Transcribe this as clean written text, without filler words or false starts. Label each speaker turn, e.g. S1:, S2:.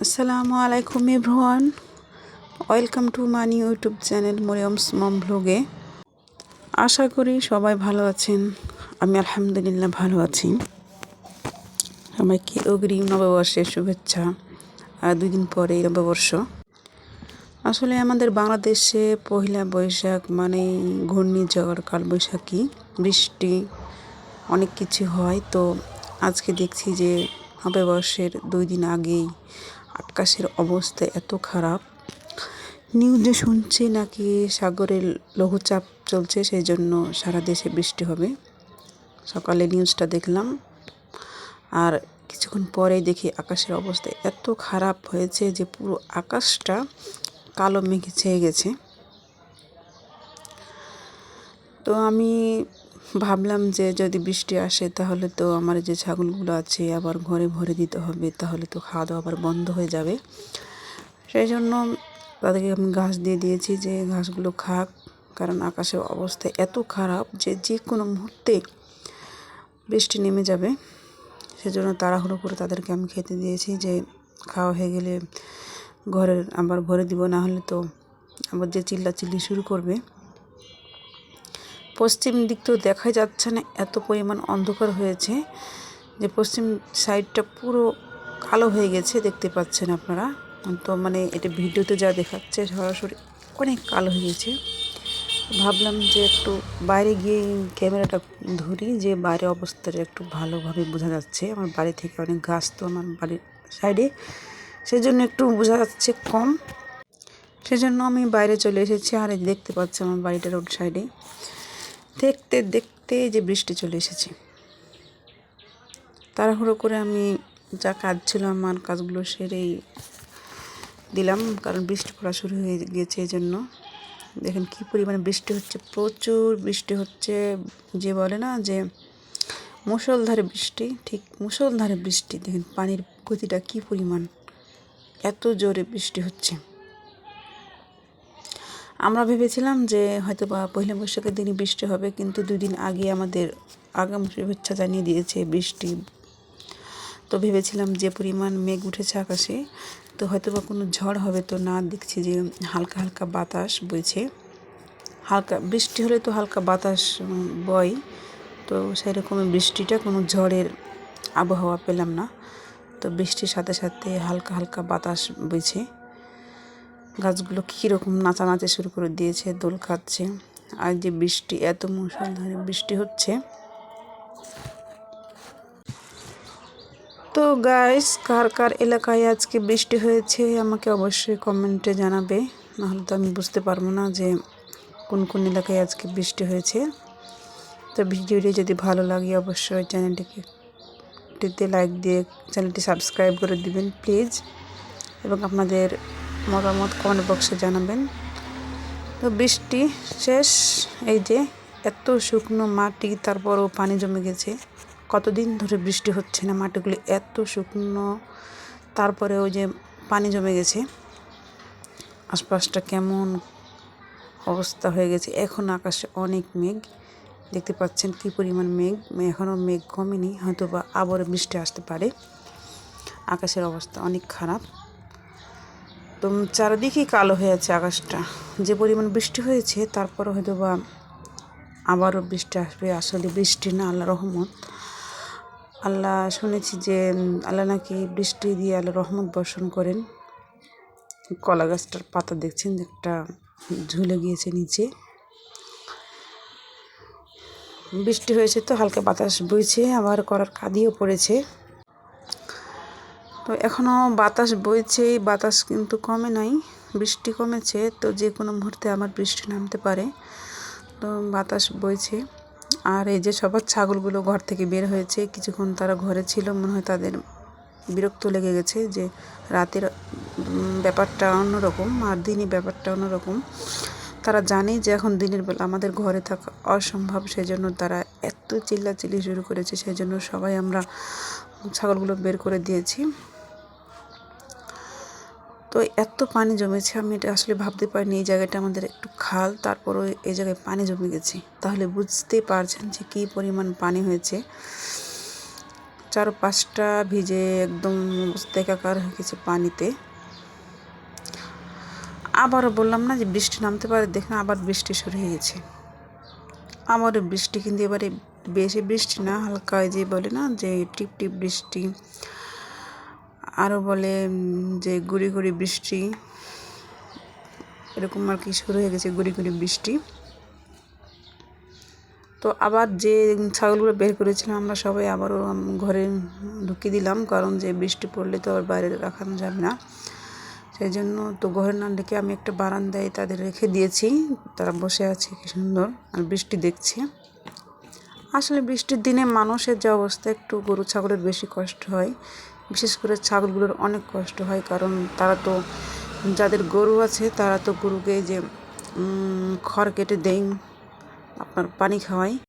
S1: আসসালামু আলাইকুম everyone, welcome to money YouTube channel Maryam's mom ব্লগে। আশা করি সবাই ভালো আছেন। আমি আলহামদুলিল্লাহ ভালো আছি। সবাইকে অগ্রিম নববর্ষের শুভেচ্ছা। আর 2 দিন পরে নববর্ষ। আসলে আমাদের বাংলাদেশে পহেলা বৈশাখ মানে ঘূর্ণিঝড়, কালবৈশাখী, বৃষ্টি অনেক কিছু হয়। তো আজকে দেখছি যে নববর্ষের 2 দিন আগেই আকাশের অবস্থা এত খারাপ। নিউজে শুনছি নাকি সাগরের লঘুচাপ চলছে, সেই জন্য সারা দেশে বৃষ্টি হবে। সকালে নিউজটা দেখলাম, আর কিছুক্ষণ পরেই দেখি আকাশের অবস্থা এত খারাপ হয়েছে যে পুরো আকাশটা কালো মেঘে ছেয়ে গেছে। তো আমি ভাবলাম যে যদি বৃষ্টি আসে তাহলে তো আমার যে ছাগলগুলো আছে আবার ঘরে ভরে দিতে হবে, তাহলে তো খাওয়া দাওয়া আবার বন্ধ হয়ে যাবে। সেই জন্য তাদেরকে আমি ঘাস দিয়ে দিয়েছি যে ঘাসগুলো খাক, কারণ আকাশের অবস্থা এত খারাপ যে যে কোনো মুহূর্তে বৃষ্টি নেমে যাবে। সেজন্য তাড়াহুড়ো করে তাদেরকে আমি খেতে দিয়েছি যে খাওয়া হয়ে গেলে ঘরের আবার ভরে দিব, না হলে তো আবার যে চিল্লাচিল্লি শুরু করবে। পশ্চিম দিক তো দেখাই যাচ্ছে না, এত পরিমাণ অন্ধকার হয়েছে যে পশ্চিম সাইডটা পুরো কালো হয়ে গেছে, দেখতে পাচ্ছেন আপনারা। তো মানে এটা ভিডিওতে যা দেখাচ্ছে সরাসরি অনেক কালো হয়ে গেছে। ভাবলাম যে একটু বাইরে গিয়ে ক্যামেরাটা ধরি, যে বাইরের অবস্থাটা একটু ভালোভাবে বোঝা যাচ্ছে। আমার বাড়ি থেকে অনেক গাছ তো আমার বাড়ির সাইডে, সেই জন্য একটু বোঝা যাচ্ছে কম। সেজন্য আমি বাইরে চলে এসেছি। আর দেখতে পাচ্ছি আমার বাড়িটা রোড সাইডে। দেখতে দেখতে যে বৃষ্টি চলে এসেছে। তাড়াহুড়ো করে আমি যা কাজ ছিল আমার কাজগুলো সেরেই দিলাম, কারণ বৃষ্টি পড়া শুরু হয়ে গিয়েছে। এই জন্য দেখেন কী পরিমাণে বৃষ্টি হচ্ছে, প্রচুর বৃষ্টি হচ্ছে। যে বলে না যে মুষলধারে বৃষ্টি, ঠিক মুষলধারে বৃষ্টি। দেখেন পানির গতিটা কী পরিমাণ, এত জোরে বৃষ্টি হচ্ছে। আমরা ভেবেছিলাম যে হয়তো বা পহেলা বৈশাখের দিনই বৃষ্টি হবে, কিন্তু 2 দিন আগে আমাদের আগাম শুভেচ্ছা জানিয়ে দিয়েছে বৃষ্টি। তো ভেবেছিলাম যে পরিমাণ মেঘ উঠেছে আকাশে, তো হয়তো বা কোনো ঝড় হবে, তো না, দেখছি যে হালকা হালকা বাতাস বইছে। হালকা বৃষ্টি হলে তো হালকা বাতাস বয়, তো সেরকমই বৃষ্টিটা কোনো ঝড়ের আবহাওয়া পেলাম না। তো বৃষ্টির সাথে সাথে হালকা হালকা বাতাস বইছে। গাছগুলো কীরকম নাচানাচি শুরু করে দিয়েছে, দোল খাচ্ছে। আর যে বৃষ্টি, এত মুষলধারে বৃষ্টি হচ্ছে। তো গাইস, কার কার এলাকায় আজকে বৃষ্টি হয়েছে আমাকে অবশ্যই কমেন্টে জানাবে, নাহলে তো আমি বুঝতে পারবো না যে কোন কোন এলাকায় আজকে বৃষ্টি হয়েছে। তো ভিডিওটি যদি ভালো লাগে অবশ্যই চ্যানেলটিতে লাইক দিয়ে চ্যানেলটি সাবস্ক্রাইব করে দিবেন প্লিজ, এবং আপনাদের মতামত কমেন্ট বক্সে জানাবেন। তো বৃষ্টি শেষ। এই যে এত শুকনো মাটি, তারপরও পানি জমে গেছে। কতদিন ধরে বৃষ্টি হচ্ছে না, মাটিগুলি এত শুকনো, তারপরেও যে পানি জমে গেছে। আশপাশটা কেমন অবস্থা হয়ে গেছে। এখন আকাশে অনেক মেঘ, দেখতে পাচ্ছেন কি পরিমাণ মেঘ। এখনও মেঘ কমেনি, হয়তো বা আবারও বৃষ্টি আসতে পারে। আকাশের অবস্থা অনেক খারাপ। তো চারিদিকেই কালো হয়ে আছে আকাশটা। যে পরিমাণ বৃষ্টি হয়েছে তারপরও হয়তো বা আবারও বৃষ্টি আসবে। আসলে বৃষ্টি না, আল্লাহ রহমত। আল্লাহ শুনেছি যে আল্লাহ নাকি বৃষ্টি দিয়ে আল্লাহ রহমত বর্ষণ করেন। কলা গাছটার পাতা দেখছেন একটা ঝুলে গিয়েছে নিচে। বৃষ্টি হয়েছে তো হালকা বাতাস বইছে, আবার কলার কাঁদিও পড়েছে। তো এখনও বাতাস বইছে, বাতাস কিন্তু কমে নাই। বৃষ্টি কমেছে, তো যে কোনো মুহূর্তে আমার বৃষ্টি নামতে পারে। তো বাতাস বইছে। আর এই যে সবার ছাগলগুলো ঘর থেকে বের হয়েছে। কিছুক্ষণ তারা ঘরে ছিল, মনে হয় তাদের বিরক্ত লেগে গেছে যে রাতের ব্যাপারটা অন্যরকম আর দিনের ব্যাপারটা অন্যরকম। তারা জানে যে এখন দিনের বেলা আমাদের ঘরে থাকা অসম্ভব, সেই জন্য তারা এত চিল্লাচিল্লি শুরু করেছে। সেই জন্য সবাই আমরা ছাগলগুলো বের করে দিয়েছি। তো এত পানি জমেছে, আমি এটা আসলে ভাবতে পারিনি। এই জায়গাটা আমাদের একটু খাল, তারপরও এই জায়গায় পানি জমে গেছে। তাহলে বুঝতেই পারছেন যে কী পরিমাণ পানি হয়েছে। চারপাশটা ভিজে একদম অবস্থা একাকার হয়ে গেছে পানিতে। আবারও বললাম না যে বৃষ্টি নামতে পারে, দেখুন আবার বৃষ্টি শুরু হয়ে গেছে। আমারও বৃষ্টি, কিন্তু এবারে বেশি বৃষ্টি না, হালকা যে বলে না যে টিপ টিপ বৃষ্টি, আরও বলে যে গুড়ি গুড়ি বৃষ্টি, এরকম আর কি শুরু হয়ে গেছে গুড়ি গুড়ি বৃষ্টি। তো আবার যে ছাগলগুলো বের করেছিলাম আমরা সবাই আবারও ঘরে ঢুকিয়ে দিলাম, কারণ যে বৃষ্টি পড়লে তো আবার বাইরে রাখানো যাবে না। সেই জন্য তো ঘরে না ডেকে আমি একটা বারান্দায় তাদের রেখে দিয়েছি, তারা বসে আছে কি সুন্দর আর বৃষ্টি দেখছে। আসলে বৃষ্টির দিনে মানুষের যে অবস্থা, একটু গরু ছাগলের বেশি কষ্ট হয়, বিশেষ করে ছাগলগুলোর অনেক কষ্ট হয়, কারণ তারা তো, যাদের গরু আছে তারা তো গরুকে যে খড় কেটে দেয়, আপনার পানি খাওয়ায়।